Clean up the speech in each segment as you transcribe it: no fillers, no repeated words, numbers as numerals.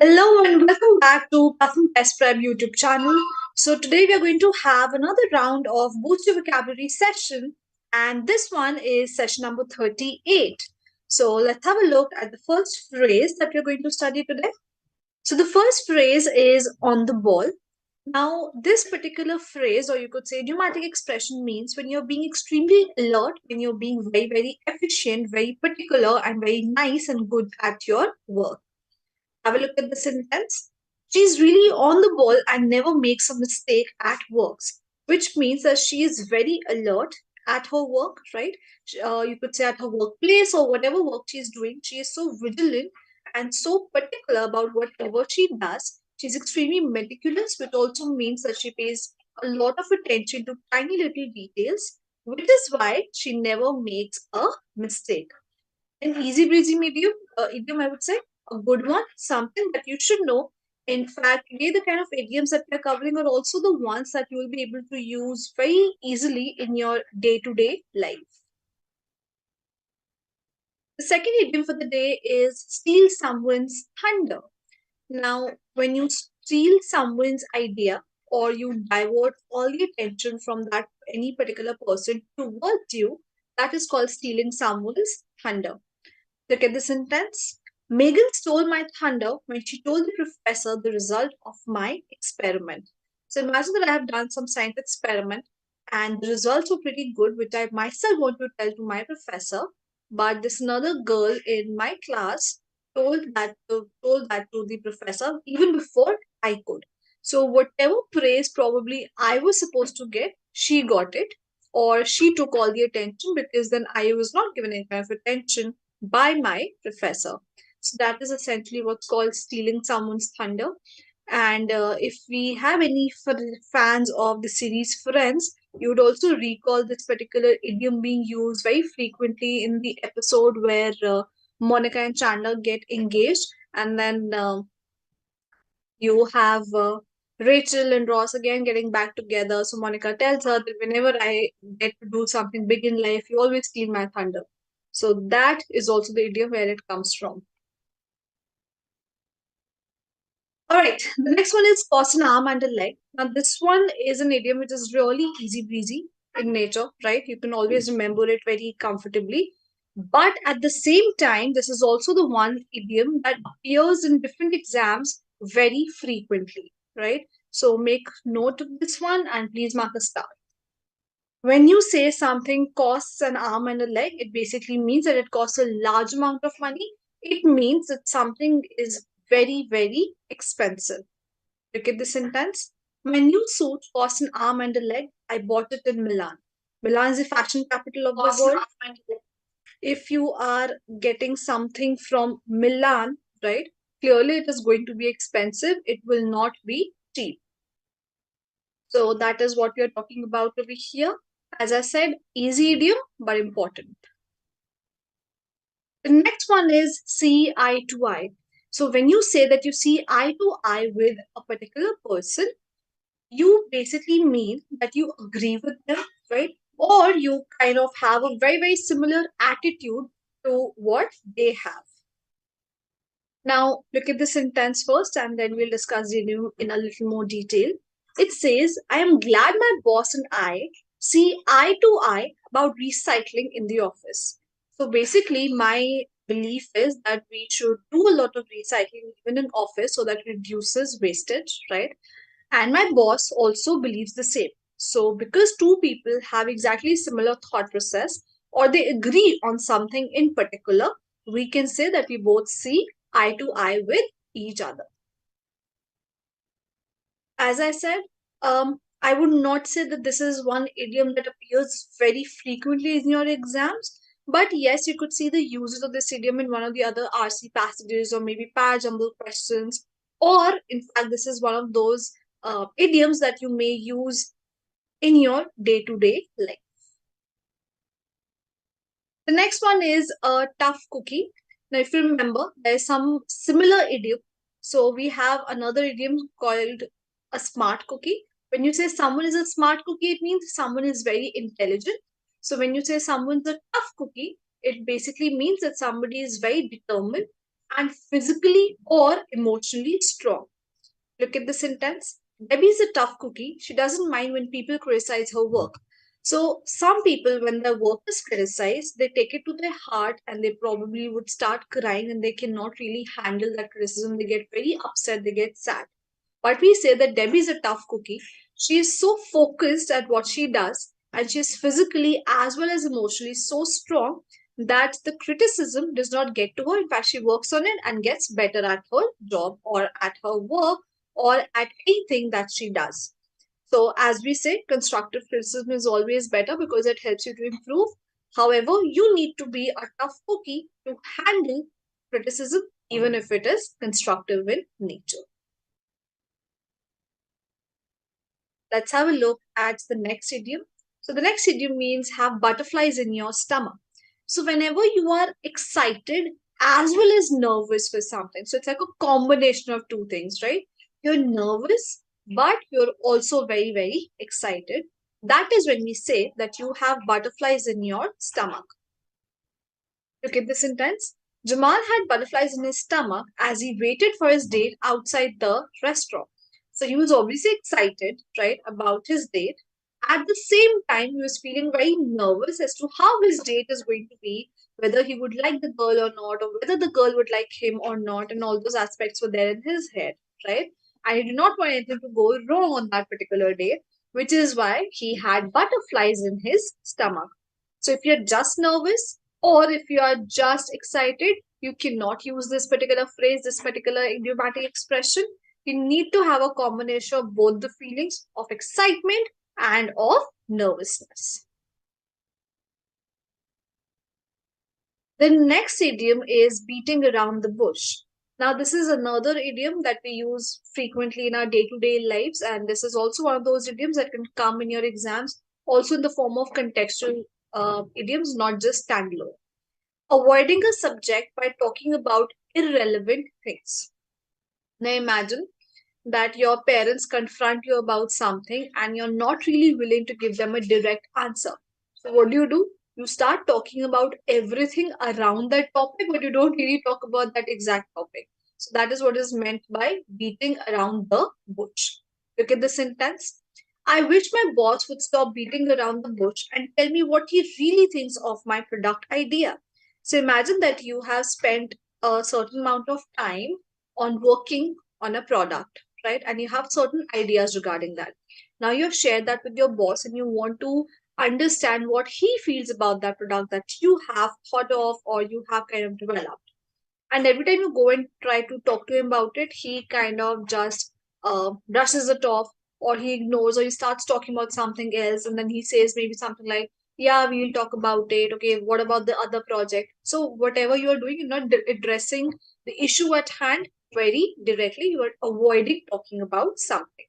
Hello and welcome back to PRATHAM Test Prep YouTube channel. So today we are going to have another round of Boost Your Vocabulary session, and this one is session number 38. So let's have a look at the first phrase that we're going to study today. So the first phrase is on the ball. Now, this particular phrase, or you could say idiomatic expression, means when you're being extremely alert, when you're being very, very efficient, very particular, and very nice and good at your work. Have a look at the sentence. She's really on the ball and never makes a mistake at works, which means that she is very alert at her work, right? You could say at her workplace or whatever work she's doing. She is so vigilant and so particular about whatever she does. She's extremely meticulous, which also means that she pays a lot of attention to tiny little details, which is why she never makes a mistake. An easy breezy idiom, I would say, a good one, something that you should know. In fact, today the kind of idioms that we're covering are also the ones that you will be able to use very easily in your day-to-day life. The second idiom for the day is steal someone's thunder. Now, when you steal someone's idea or you divert all the attention from that any particular person towards you, that is called stealing someone's thunder. Look at the sentence. Megan stole my thunder when she told the professor the result of my experiment. So imagine that I have done some science experiment and the results were pretty good, which I myself want to tell to my professor. But this another girl in my class told that to the professor even before I could. So whatever praise probably I was supposed to get, she got it, or she took all the attention because then I was not given any kind of attention by my professor. So that is essentially what's called stealing someone's thunder. And if we have any fans of the series Friends, you would also recall this particular idiom being used very frequently in the episode where Monica and Chandler get engaged, and then you have Rachel and Ross again getting back together. So Monica tells her that whenever I get to do something big in life, you always steal my thunder. So that is also the idiom where it comes from. All right, the next one is toss an arm and a leg. Now, this one is an idiom which is really easy breezy in nature, right? You can always remember it very comfortably. But at the same time, this is also the one idiom that appears in different exams very frequently, right? So make note of this one and please mark a star. When you say something costs an arm and a leg, it basically means that it costs a large amount of money. It means that something is very, very expensive. Look at the sentence. My new suit cost an arm and a leg. I bought it in Milan. Milan is the fashion capital of the world. If you are getting something from Milan, right, clearly it is going to be expensive. It will not be cheap. So that is what we are talking about over here. As I said, easy idiom, but important. The next one is see eye to eye. So when you say that you see eye to eye with a particular person, you basically mean that you agree with them, right? Or you kind of have a very, very similar attitude to what they have. Now, look at the sentence first, and then we'll discuss it in a little more detail. It says, I am glad my boss and I see eye to eye about recycling in the office. So basically, my belief is that we should do a lot of recycling even in office so that it reduces wastage, right? And my boss also believes the same. So because two people have exactly similar thought process or they agree on something in particular, we can say that we both see eye to eye with each other. As I said, I would not say that this is one idiom that appears very frequently in your exams. But yes, you could see the uses of this idiom in one of the other RC passages or maybe parajumble questions. Or, in fact, this is one of those idioms that you may use in your day-to-day life. The next one is a tough cookie. Now, if you remember, there's some similar idiom. So we have another idiom called a smart cookie. When you say someone is a smart cookie, it means someone is very intelligent. So when you say someone's a tough cookie, it basically means that somebody is very determined and physically or emotionally strong. Look at the sentence. Debbie is a tough cookie. She doesn't mind when people criticize her work. So, some people, when their work is criticized, they take it to their heart and they probably would start crying and they cannot really handle that criticism. They get very upset, they get sad. But we say that Debbie is a tough cookie. She is so focused at what she does and she is physically as well as emotionally so strong that the criticism does not get to her. In fact, she works on it and gets better at her job or at her work or at anything that she does. So, as we say, constructive criticism is always better because it helps you to improve. However, you need to be a tough cookie to handle criticism, even if it is constructive in nature. Let's have a look at the next idiom. So, the next idiom means have butterflies in your stomach. So, whenever you are excited as well as nervous for something, so it's like a combination of two things, right? You're nervous, but you're also very, very excited. That is when we say that you have butterflies in your stomach. Look at the sentence. Jamal had butterflies in his stomach as he waited for his date outside the restaurant. So he was obviously excited, right, about his date. At the same time, he was feeling very nervous as to how his date is going to be, whether he would like the girl or not, or whether the girl would like him or not, and all those aspects were there in his head, right? And he did not want anything to go wrong on that particular day, which is why he had butterflies in his stomach. So if you're just nervous, or if you are just excited, you cannot use this particular phrase, this particular idiomatic expression. You need to have a combination of both the feelings of excitement and of nervousness. The next idiom is beating around the bush. Now, this is another idiom that we use frequently in our day to day lives, and this is also one of those idioms that can come in your exams, also in the form of contextual idioms, not just standalone. Avoiding a subject by talking about irrelevant things. Now, imagine that your parents confront you about something and you're not really willing to give them a direct answer. So, what do? You start talking about everything around that topic, but you don't really talk about that exact topic. So, that is what is meant by beating around the bush. Look at the sentence. I wish my boss would stop beating around the bush and tell me what he really thinks of my product idea. So, imagine that you have spent a certain amount of time on working on a product, right? And you have certain ideas regarding that. Now you have shared that with your boss and you want to understand what he feels about that product that you have thought of or you have kind of developed. And every time you go and try to talk to him about it, he kind of just brushes it off or he ignores or he starts talking about something else. And then he says maybe something like, yeah, we'll talk about it. Okay, what about the other project? So, whatever you are doing, you're not addressing the issue at hand very directly. You are avoiding talking about something.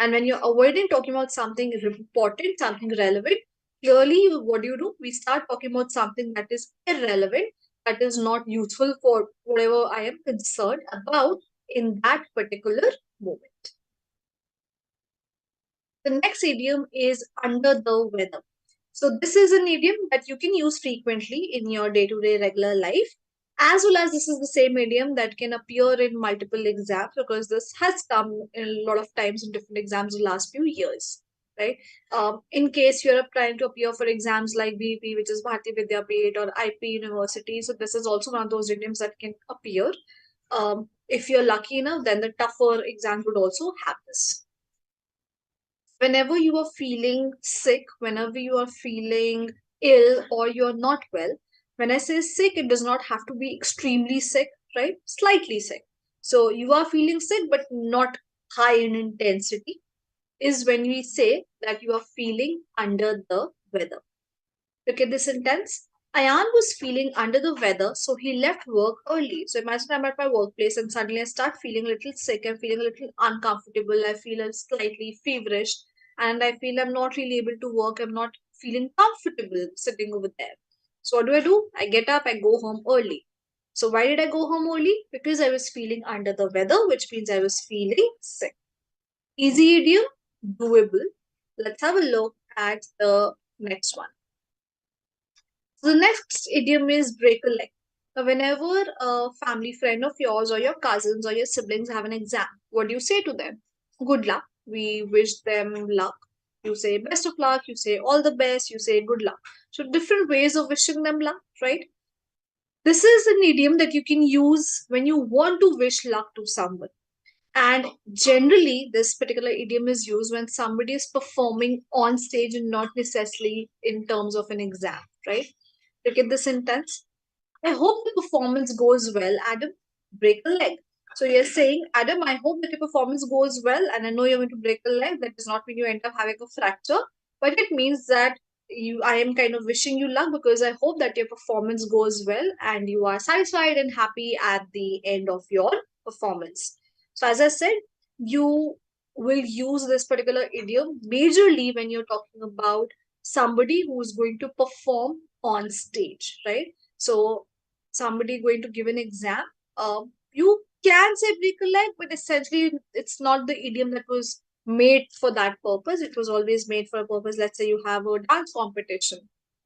And when you're avoiding talking about something important, something relevant, clearly what do? We start talking about something that is irrelevant, that is not useful for whatever I am concerned about in that particular moment. The next idiom is under the weather. So this is an idiom that you can use frequently in your day-to-day regular life, as well as this is the same idiom that can appear in multiple exams because this has come in a lot of times in different exams in the last few years, right? In case you're trying to appear for exams like BP, which is Bharati Vidyapit or IP University, so this is also one of those idioms that can appear. If you're lucky enough, then the tougher exams would also have this. Whenever you are feeling sick, whenever you are feeling ill or you're not well, when I say sick, it does not have to be extremely sick, right? Slightly sick. So you are feeling sick, but not high in intensity, is when we say that you are feeling under the weather. Look at this sentence. Ayan was feeling under the weather, so he left work early. So imagine I'm at my workplace and suddenly I start feeling a little sick. I'm feeling a little uncomfortable. I feel a slightly feverish and I feel I'm not really able to work. I'm not feeling comfortable sitting over there. So what do? I get up, I go home early. So why did I go home early? Because I was feeling under the weather, which means I was feeling sick. Easy idiom, doable. Let's have a look at the next one. So the next idiom is break a leg. Now, whenever a family friend of yours or your cousins or your siblings have an exam, what do you say to them? Good luck. We wish them luck. You say best of luck. You say all the best. You say good luck. So, different ways of wishing them luck, right? This is an idiom that you can use when you want to wish luck to someone. And generally, this particular idiom is used when somebody is performing on stage and not necessarily in terms of an exam, right? Look at the sentence. I hope the performance goes well, Adam. Break a leg. So you're saying, Adam, I hope that your performance goes well, and I know you're going to break a leg. That does not mean you end up having a fracture, but it means that I am kind of wishing you luck because I hope that your performance goes well and you are satisfied and happy at the end of your performance. So as I said, you will use this particular idiom majorly when you're talking about somebody who is going to perform on stage, right? So somebody going to give an exam, you can say break a leg, but essentially it's not the idiom that was made for that purpose. It was always made for a purpose. Let's say you have a dance competition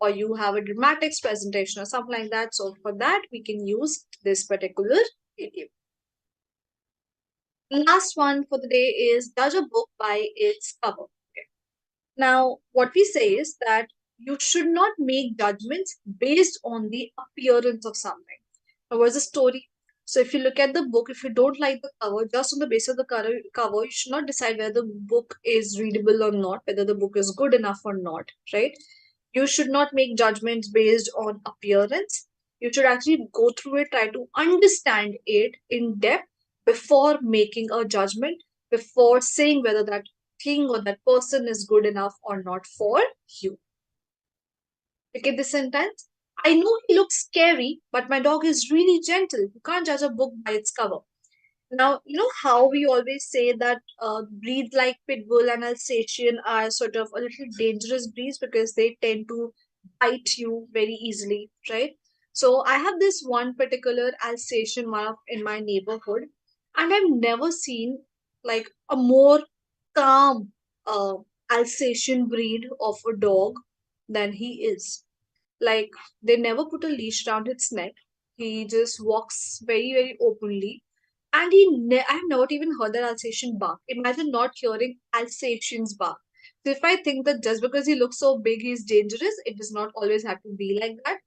or you have a dramatics presentation or something like that. So for that, we can use this particular idiom. The last one for the day is judge a book by its cover. Okay. Now, what we say is that you should not make judgments based on the appearance of something. Now, what's the story? So, if you look at the book, if you don't like the cover, just on the basis of the cover, you should not decide whether the book is readable or not, whether the book is good enough or not, right? You should not make judgments based on appearance. You should actually go through it, try to understand it in depth before making a judgment, before saying whether that thing or that person is good enough or not for you. Look at this sentence. I know he looks scary, but my dog is really gentle. You can't judge a book by its cover. Now, you know how we always say that breeds like Pitbull and Alsatian are sort of a little dangerous breeds because they tend to bite you very easily, right? So I have this one particular Alsatian one in my neighborhood, and I've never seen like a more calm Alsatian breed of a dog than he is. Like they never put a leash around its neck. He just walks very, very openly. And I have not even heard that Alsatian bark. Imagine not hearing Alsatians bark. So if I think that just because he looks so big, he's dangerous, it does not always have to be like that.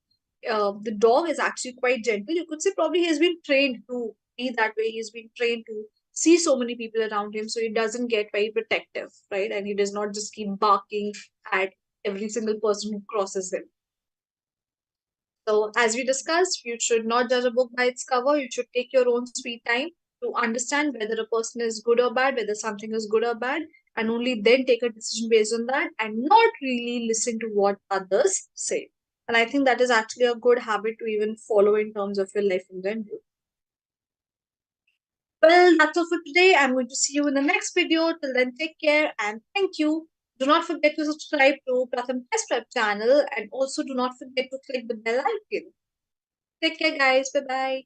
The dog is actually quite gentle. You could say probably he has been trained to be that way. He's been trained to see so many people around him, so he doesn't get very protective, right? And he does not just keep barking at every single person who crosses him. So, as we discussed, you should not judge a book by its cover. You should take your own sweet time to understand whether a person is good or bad, whether something is good or bad, and only then take a decision based on that and not really listen to what others say. And I think that is actually a good habit to even follow in terms of your life in general. Well, that's all for today. I'm going to see you in the next video. Till then, take care and thank you. Do not forget to subscribe to Pratham Test Prep channel and also do not forget to click the bell icon. Take care, guys. Bye bye.